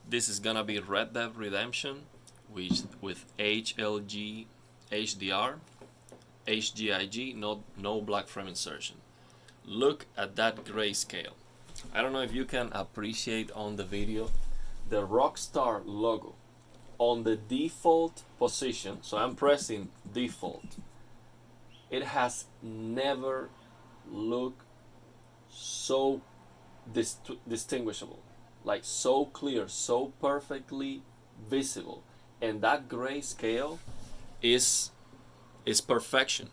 This is gonna be Red Dead Redemption with HLG HDR, HGIG, no black frame insertion. Look at that grayscale. I don't know if you can appreciate on the video the Rockstar logo on the default position. So I'm pressing default. It has never looked so distinguishable, like so clear, so perfectly visible. And that grayscale is perfection.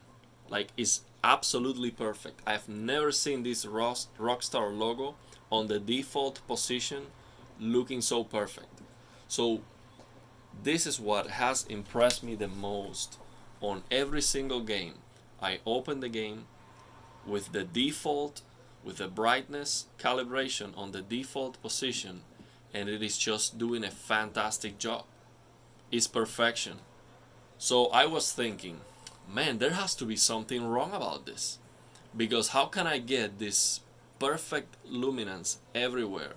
Like, it's absolutely perfect. I've never seen this Rockstar logo on the default position looking so perfect. So this is what has impressed me the most on every single game. I open the game with the default, with the brightness calibration on the default position, and it is just doing a fantastic job. It's perfection. So I was thinking, man, there has to be something wrong about this, because how can I get this perfect luminance everywhere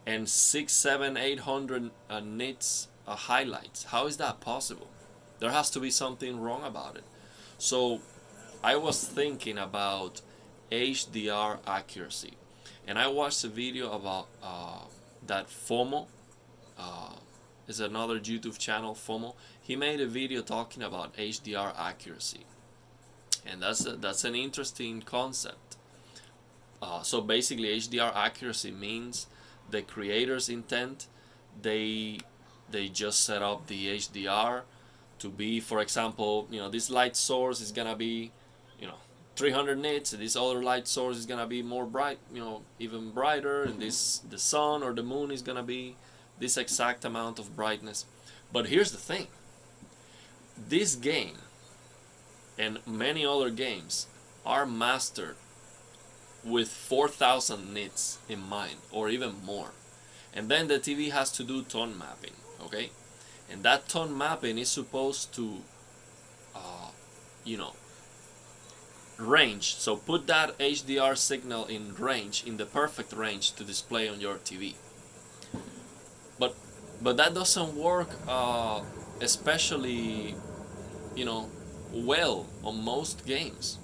and 6, 7, 800 nits highlights? How is that possible? There has to be something wrong about it. So I was thinking about HDR accuracy, and I watched a video about that FOMO. Is another YouTube channel, FOMO. He made a video talking about HDR accuracy, and that's an interesting concept. So basically, HDR accuracy means the creator's intent. They just set up the HDR to be, for example, this light source is gonna be, 300 nits. This other light source is gonna be more bright, even brighter, and the sun or the moon is gonna be this exact amount of brightness. But here's the thing: this game and many other games are mastered with 4,000 nits in mind, or even more. And then the TV has to do tone mapping, okay? And that tone mapping is supposed to, range. So put that HDR signal in range, in the perfect range to display on your TV. But that doesn't work, especially, well on most games.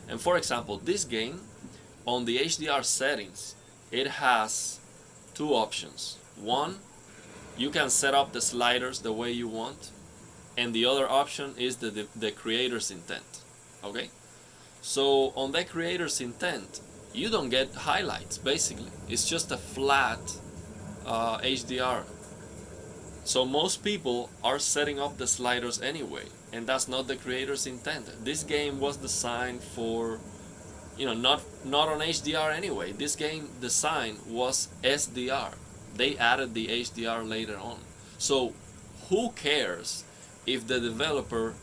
And for example, this game, on the HDR settings, it has two options. One, you can set up the sliders the way you want, and the other option is the creator's intent. Okay? So on the creator's intent, you don't get highlights, basically. It's just a flat HDR. So most people are setting up the sliders anyway, and that's not the creator's intent. This game was designed for, not on HDR anyway. This game design was SDR. They added the HDR later on. So who cares if the developer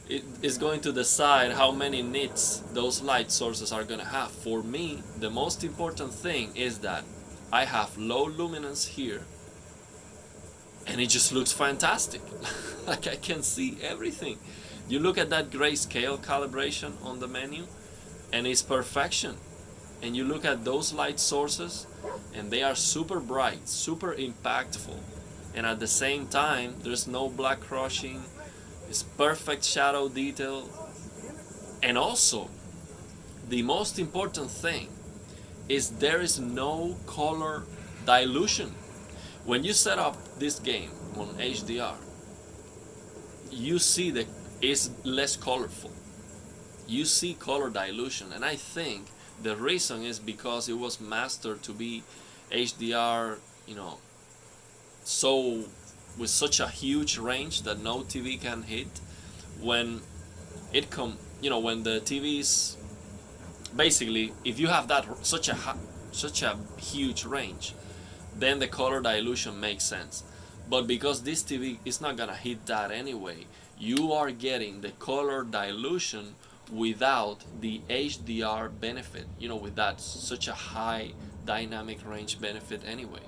is going to decide how many nits those light sources are going to have? For me, the most important thing is that I have low luminance here, and it just looks fantastic. Like, I can see everything. You look at that grayscale calibration on the menu, and it's perfection. And you look at those light sources, and they are super bright, super impactful. And at the same time, there's no black crushing. It's perfect shadow detail. And also, the most important thing is there is no color dilution. When you set up this game on HDR, you see that it's less colorful. You see color dilution, and I think the reason is because it was mastered to be HDR, so with such a huge range that no TV can hit. When when the TV's basically, if you have that such a huge range, then the color dilution makes sense. But because this TV is not gonna hit that anyway, you are getting the color dilution without the HDR benefit, with that such a high dynamic range benefit anyway.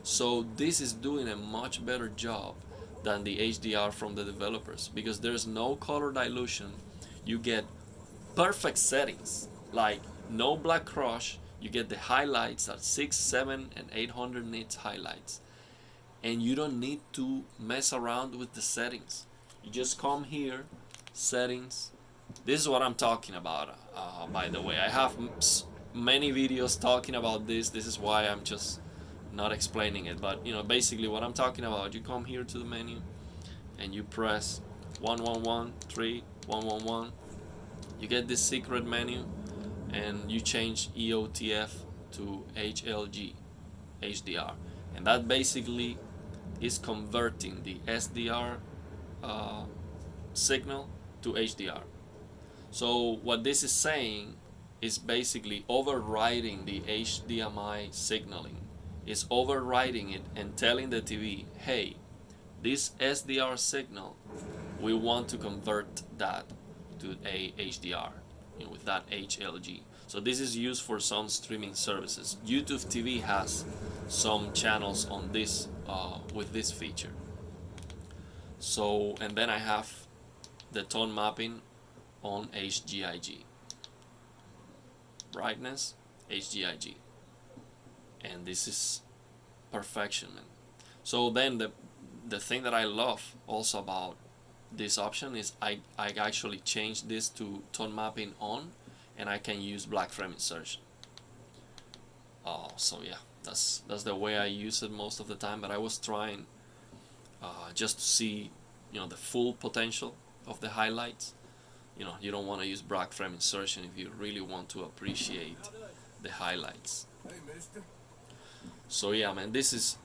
So this is doing a much better job than the HDR from the developers, because there's no color dilution. You get perfect settings, like no black crush. You get the highlights at 6, 7, and 800 nits highlights, and you don't need to mess around with the settings. You just come here, settings. This is what I'm talking about, by the way. I have many videos talking about this. This is why I'm just not explaining it. But basically what I'm talking about, you come here to the menu and you press 111 3 111. You get this secret menu and you change EOTF to HLG HDR, and that basically is converting the SDR signal to HDR. So what this is saying is basically overriding the HDMI signaling. It's overriding it and telling the TV, hey, this SDR signal, we want to convert that to a HDR, with that HLG. So this is used for some streaming services. YouTube TV has some channels on this with this feature. So, and then I have the tone mapping on HGIG. Brightness, HGIG. And this is perfection, man. So then the thing that I love also about this option is I actually changed this to tone mapping on, and I can use black frame insertion. So yeah, that's the way I use it most of the time. But I was trying just to see, the full potential of the highlights. You don't want to use black frame insertion if you really want to appreciate the highlights. So yeah, man, this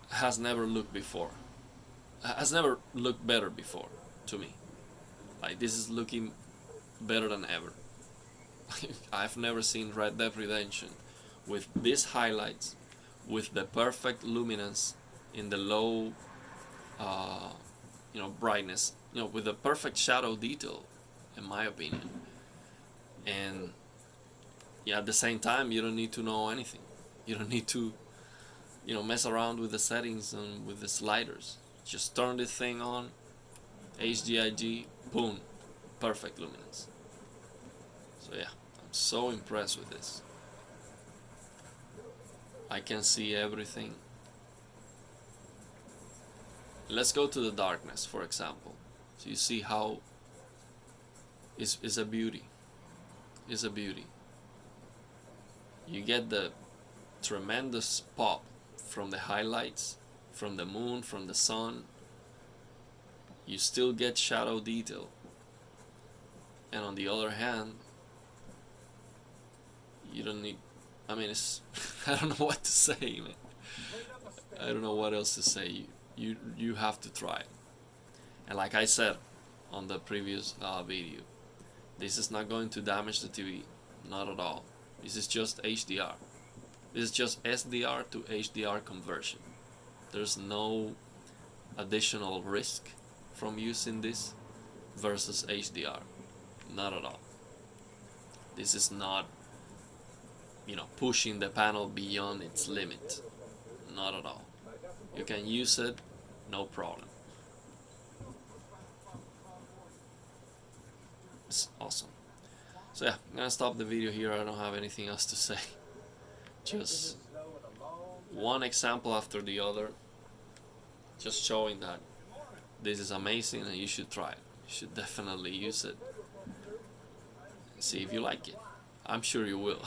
has never looked before. Has never looked better before to me. Like, this is looking better than ever. I've never seen Red Dead Redemption with these highlights, with the perfect luminance in the low brightness, with the perfect shadow detail, in my opinion. And yeah, at the same time, you don't need to know anything. You don't need to mess around with the settings and with the sliders. Just turn this thing on, HDIG, boom, perfect luminance. So yeah, I'm so impressed with this. I can see everything. Let's go to the darkness, for example. So you see how it's a beauty. It's a beauty. You get the tremendous pop from the highlights, from the moon, from the sun. You still get shadow detail. And on the other hand, you don't need, it's I don't know what to say, man. I don't know what else to say. You have to try it. And like I said on the previous video, this is not going to damage the TV, not at all. This is just HDR. This is just SDR to HDR conversion. There's no additional risk from using this versus HDR, not at all. This is not, pushing the panel beyond its limit, not at all. You can use it, no problem. It's awesome. So yeah, I'm gonna stop the video here. I don't have anything else to say. Just one example after the other, just showing that this is amazing and you should try it. You should definitely use it. See if you like it. I'm sure you will.